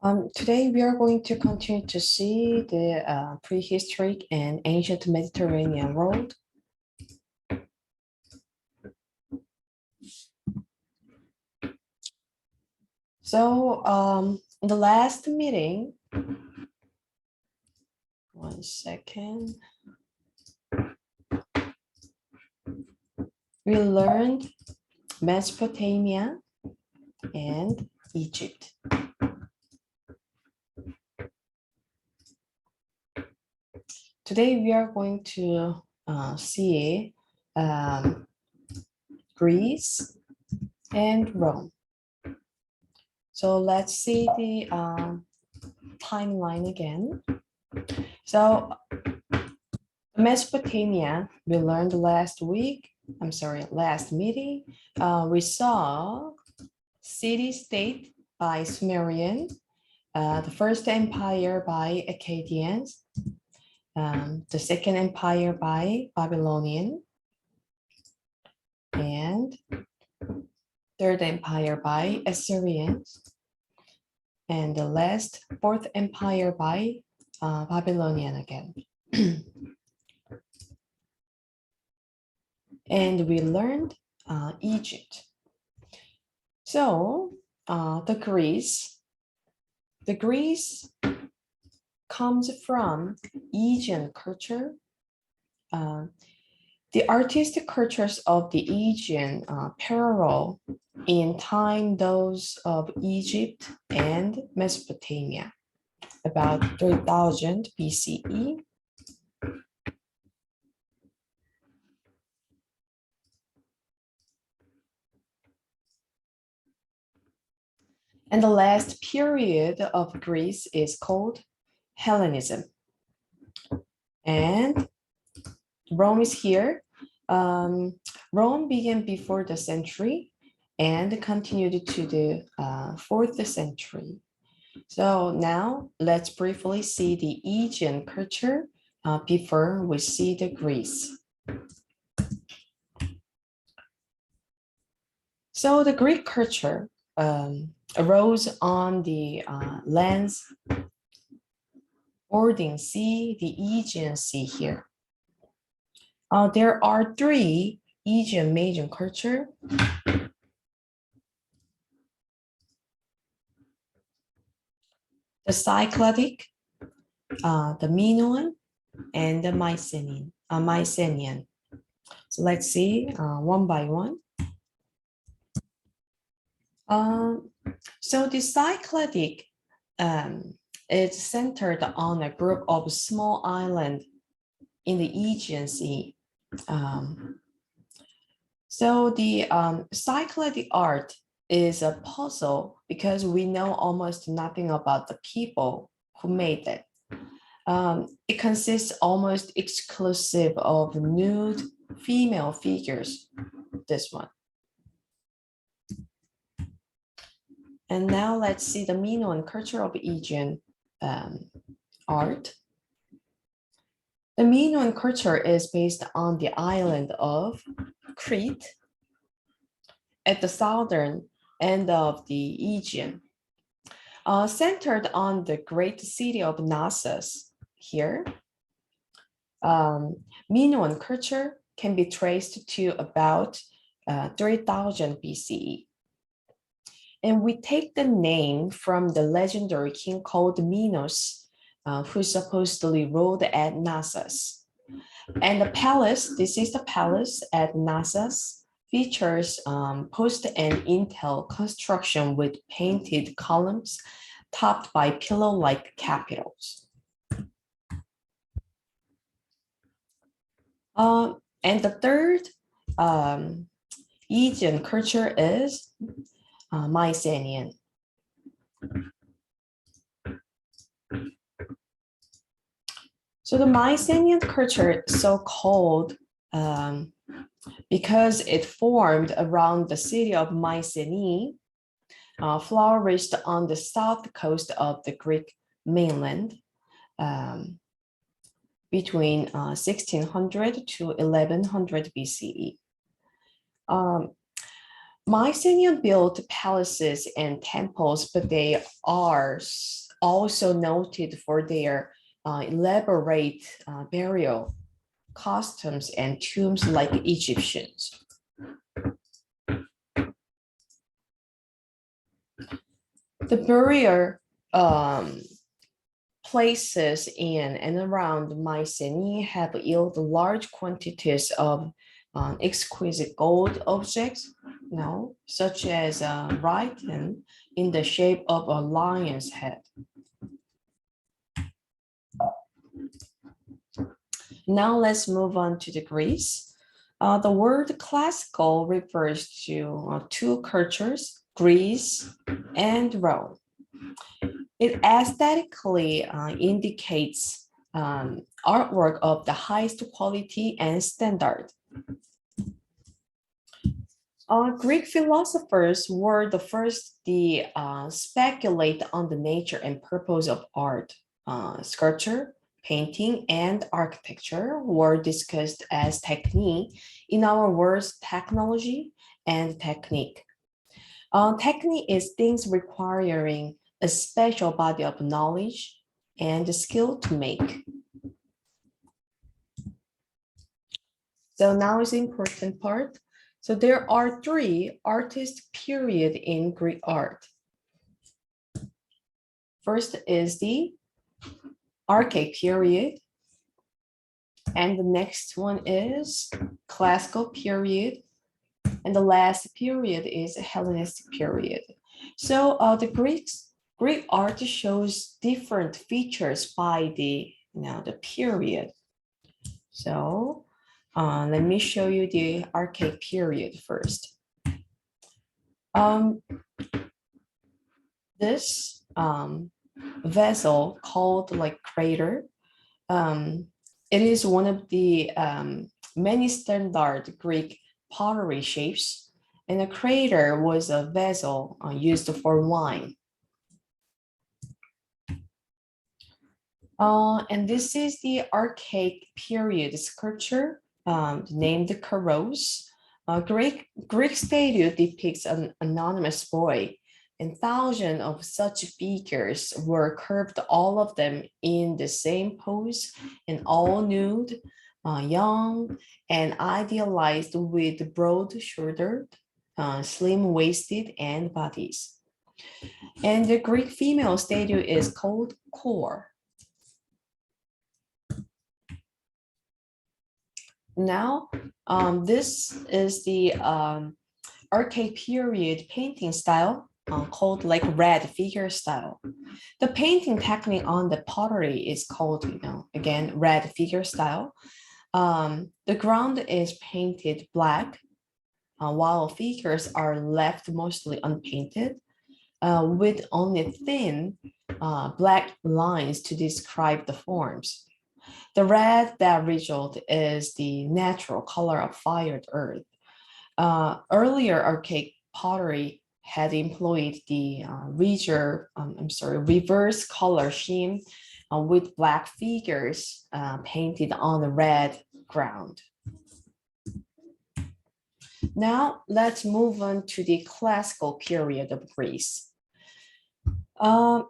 Today we are going to continue to see the prehistoric and ancient Mediterranean world. So in the last meeting, one second, we learned Mesopotamia and Egypt. Today we are going to see Greece and Rome. So let's see the timeline again. So Mesopotamia, we learned last meeting, we saw city-state by Sumerian, the first empire by Akkadians, the second empire by Babylonian, and third empire by Assyrians, and the last fourth empire by Babylonian again. And we learned Egypt. So the Greece comes from Aegean culture. The artistic cultures of the Aegean parallel in time those of Egypt and Mesopotamia, about 3000 BCE. And the last period of Greece is called Hellenism. And Rome is here. Rome began before the century and continued to the 4th century. So now let's briefly see the Aegean culture before we see the Greece. So the Greek culture arose on the lands bordering sea, the Aegean Sea here. There are 3 Aegean major culture. The Cycladic, the Minoan, and the Mycenaean. So let's see one by one. So the Cycladic is centered on a group of small islands in the Aegean Sea. So the Cycladic art is a puzzle because we know almost nothing about the people who made it. It consists almost exclusive of nude female figures, this one. And now let's see the Minoan culture of Aegean art. The Minoan culture is based on the island of Crete at the southern end of the Aegean, centered on the great city of Knossos here. Minoan culture can be traced to about 3000 BCE. And we take the name from the legendary king called Minos, who supposedly ruled at Knossos. And the palace, this is the palace at Knossos, features post and intel construction with painted columns topped by pillow-like capitals. And the third Aegean culture is Mycenaean. So the Mycenaean culture is so called because it formed around the city of Mycenae, flourished on the south coast of the Greek mainland between 1600 to 1100 BCE. Mycenaean built palaces and temples, but they are also noted for their elaborate burial customs and tombs like Egyptians. The burial places in and around Mycenae have yielded large quantities of exquisite gold objects, such as Rhyton in the shape of a lion's head. Now let's move on to the Greece. The word classical refers to two cultures, Greece and Rome. It aesthetically indicates artwork of the highest quality and standard. Greek philosophers were the first to speculate on the nature and purpose of art. Sculpture, painting, and architecture were discussed as technique. In our words, technology and technique. Technique is things requiring a special body of knowledge and skill to make. So now is the important part. So there are three artist periods in Greek art. First is the Archaic period, and the next one is Classical period, and the last period is Hellenistic period. So the Greek art shows different features by the period. So let me show you the Archaic period first. This vessel called like crater, it is one of the many standard Greek pottery shapes, and a crater was a vessel used for wine. And this is the Archaic period sculpture named Kairos. Greek statue depicts an anonymous boy, and thousands of such figures were curved, all of them in the same pose and all nude, young, and idealized with broad-shouldered, slim-waisted, and bodies. And the Greek female statue is called Kore. Now, this is the Archaic period painting style called like red figure style. The painting technique on the pottery is called, again, red figure style. The ground is painted black, while figures are left mostly unpainted, with only thin black lines to describe the forms. The red that result is the natural color of fired earth. Earlier archaic pottery had employed the reverse color scheme with black figures painted on a red ground. Now let's move on to the classical period of Greece. So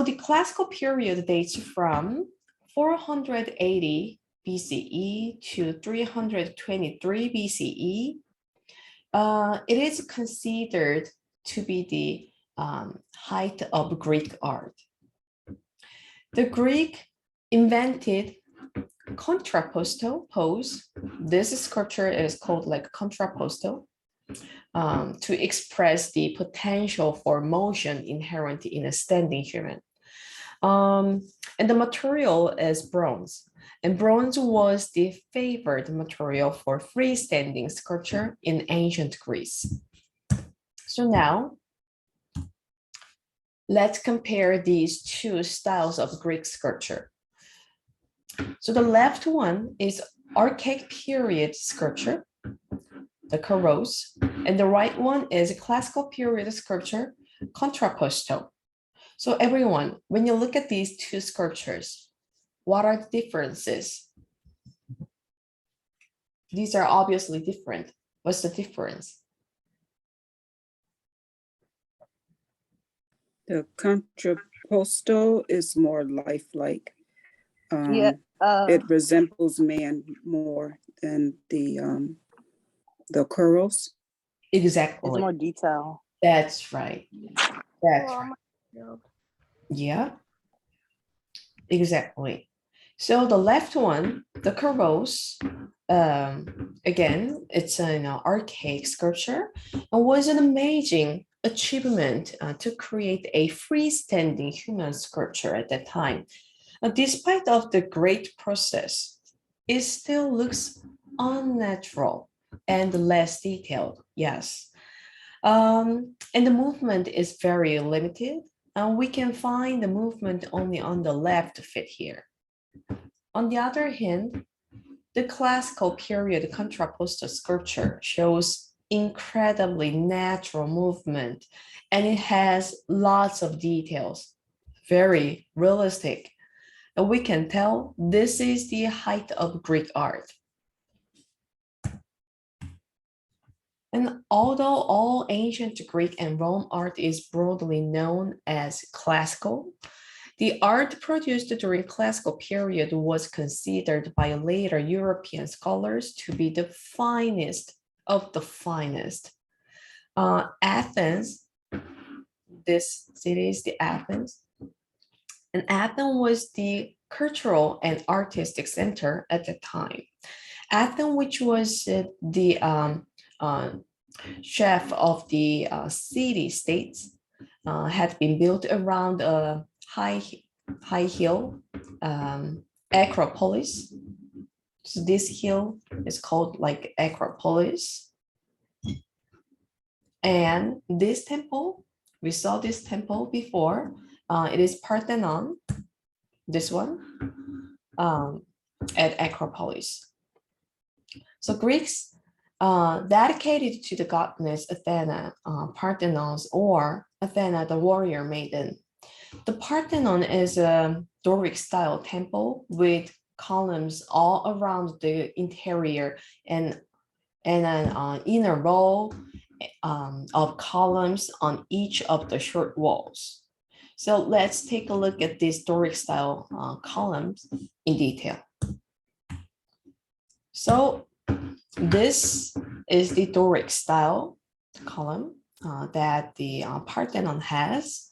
the classical period dates from 480 BCE to 323 BCE. It is considered to be the height of Greek art. The Greek invented contrapposto pose. This sculpture is called like contrapposto to express the potential for motion inherent in a standing human. And the material is bronze. And bronze was the favored material for freestanding sculpture in ancient Greece. So now, let's compare these two styles of Greek sculpture. So the left one is Archaic period sculpture, the Kairos, and the right one is Classical period sculpture, Contrapposto. So everyone, when you look at these two sculptures, what are the differences? These are obviously different. What's the difference? The contrapposto is more lifelike. Yeah. It resembles man more than the Kuros. It's Exactly. more detail. That's right. That's right. Yeah, exactly. So the left one, the Kuros, again, it's an archaic sculpture and was an amazing achievement to create a freestanding human sculpture at that time. Despite of the great process, it still looks unnatural and less detailed. Yes. And the movement is very limited. We can find the movement only on the left foot here. On the other hand, the classical period contrapposto sculpture shows incredibly natural movement and it has lots of details, very realistic. And we can tell this is the height of Greek art. And although all ancient Greek and Rome art is broadly known as classical, the art produced during classical period was considered by later European scholars to be the finest of the finest. Athens, this city is the Athens, and Athens was the cultural and artistic center at the time. Athens, which was the chef of the city-states, had been built around a high hill, Acropolis. So this hill is called like Acropolis. And this temple, we saw this temple before. It is Parthenon, this one, at Acropolis. So Greeks dedicated to the goddess Athena, Parthenons, or Athena, the warrior maiden. The Parthenon is a Doric style temple with columns all around the interior and an inner row of columns on each of the short walls. So let's take a look at these Doric style columns in detail. So this is the Doric style column that the Parthenon has.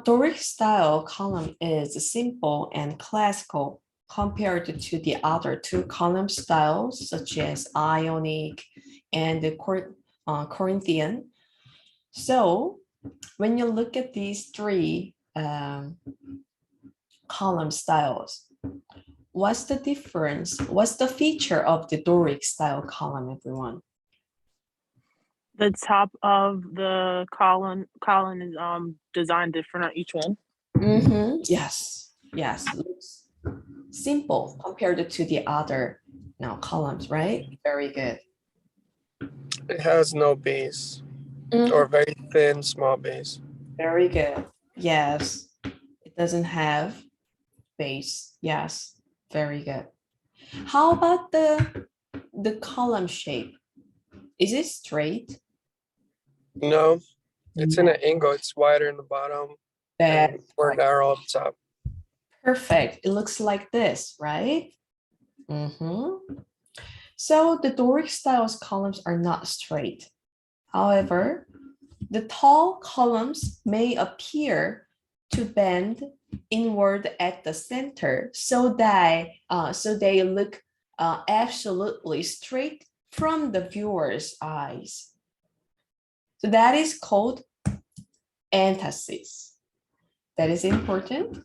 Doric style column is simple and classical compared to the other two column styles such as Ionic and the Corinthian. So when you look at these three column styles, what's the difference? What's the feature of the Doric style column, everyone? The top of the column is designed different on each one. Yes, yes, looks simple compared to the other columns, right? Very good. It has no base or very thin, small base. Very good. Yes, it doesn't have base. Yes, very good. How about the column shape? Is it straight? No, it's in an angle. It's wider in the bottom and more narrow up top. Perfect. It looks like this, right? So the Doric style's columns are not straight. However, the tall columns may appear to bend inward at the center so they look absolutely straight from the viewer's eyes. So that is called entasis. That is important.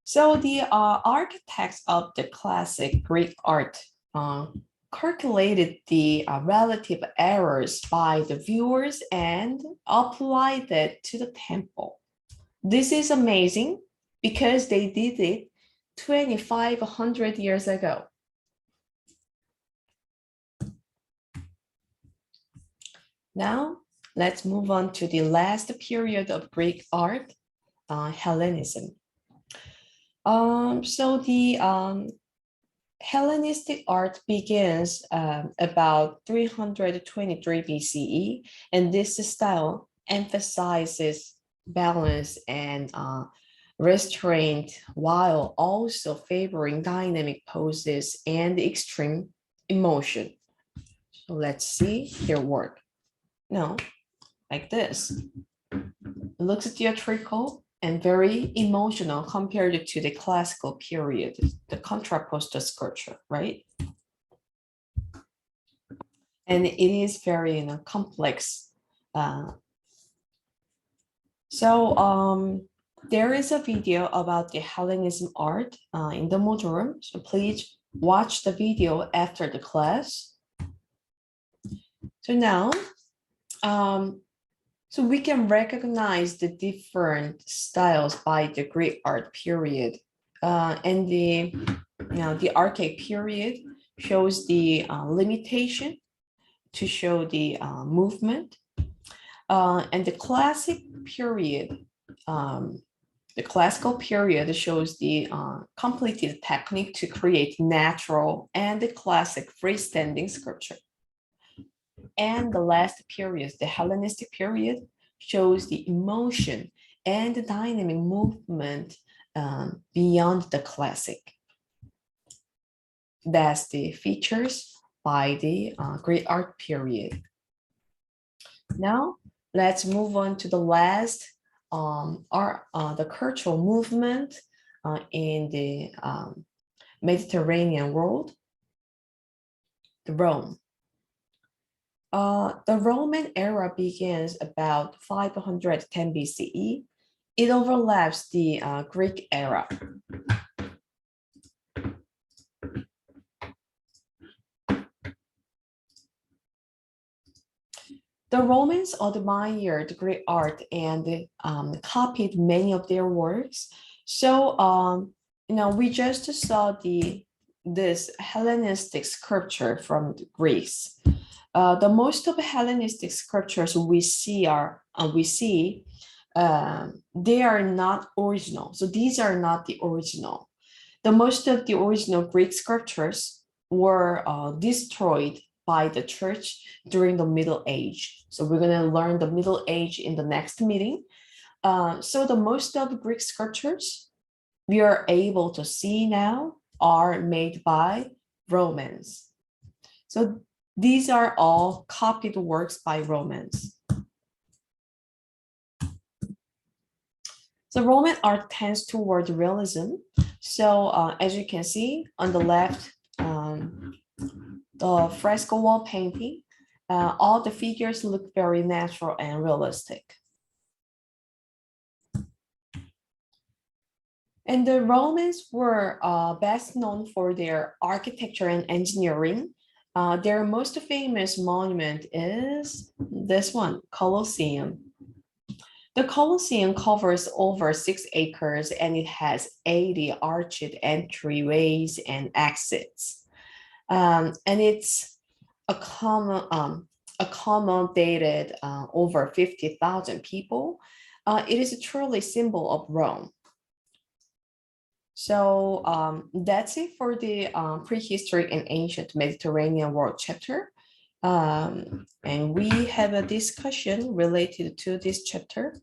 So the architects of the classic Greek art calculated the relative errors by the viewers and applied it to the temple. This is amazing because they did it 2,500 years ago. Now, let's move on to the last period of Greek art, Hellenism. So the Hellenistic art begins about 323 BCE, and this style emphasizes balance, and restraint, while also favoring dynamic poses and extreme emotion. So let's see their work. Now, like this. It looks theatrical and very emotional compared to the classical period, the contrapposto sculpture, right? And it is very complex. There is a video about the Hellenism art in the model room. So please watch the video after the class. So now, so we can recognize the different styles by the Greek art period. And the archaic period shows the limitation to show the movement. And the classic period, the classical period shows the completed technique to create natural and the classic freestanding sculpture. And the last period, the Hellenistic period, shows the emotion and the dynamic movement beyond the classic. That's the features by the Greek art period. Now, let's move on to the last the cultural movement in the Mediterranean world, the Rome. The Roman era begins about 510 BCE. It overlaps the Greek era. The Romans admired Greek art and copied many of their works. So, we just saw this Hellenistic sculpture from Greece. The most of the Hellenistic sculptures we see they are not original. So these are not the original. The most of the original Greek sculptures were destroyed by the church during the Middle Age. So we're going to learn the Middle Age in the next meeting. So the most of the Greek sculptures we are able to see now are made by Romans. So these are all copied works by Romans. So Roman art tends toward realism. So as you can see on the left, the fresco wall painting, all the figures look very natural and realistic. And the Romans were best known for their architecture and engineering. Their most famous monument is this one, Colosseum. The Colosseum covers over 6 acres and it has 80 arched entryways and exits. And it's accommodated over 50,000 people. It is a truly symbol of Rome. So that's it for the prehistoric and ancient Mediterranean world chapter. And we have a discussion related to this chapter.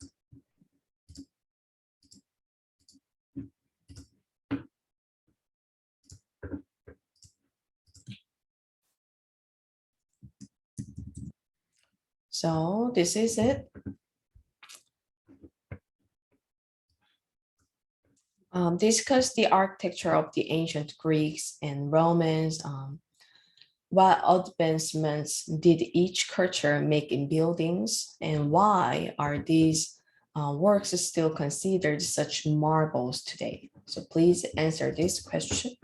So this is it. Discuss the architecture of the ancient Greeks and Romans. What advancements did each culture make in buildings, and why are these works still considered such marvels today? So please answer this question.